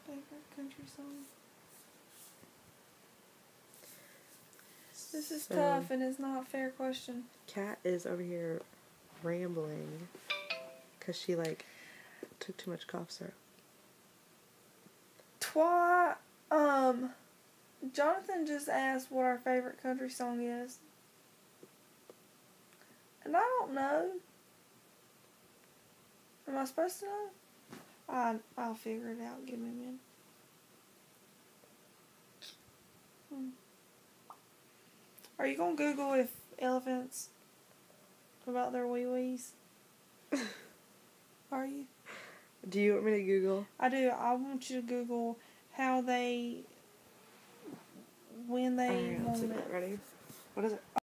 Favorite country song? This is So, tough and it's not a fair question. Kat is over here rambling because she, like, took too much cough syrup. Jonathan just asked what our favorite country song is. And I don't know. Am I supposed to know? I'll figure it out. Give me a minute. Are you going to Google if elephants about their wee-wees? Are you? Do you want me to Google? I do. I want you to Google how they, when they Alright, let's see. want it. Ready? What is it?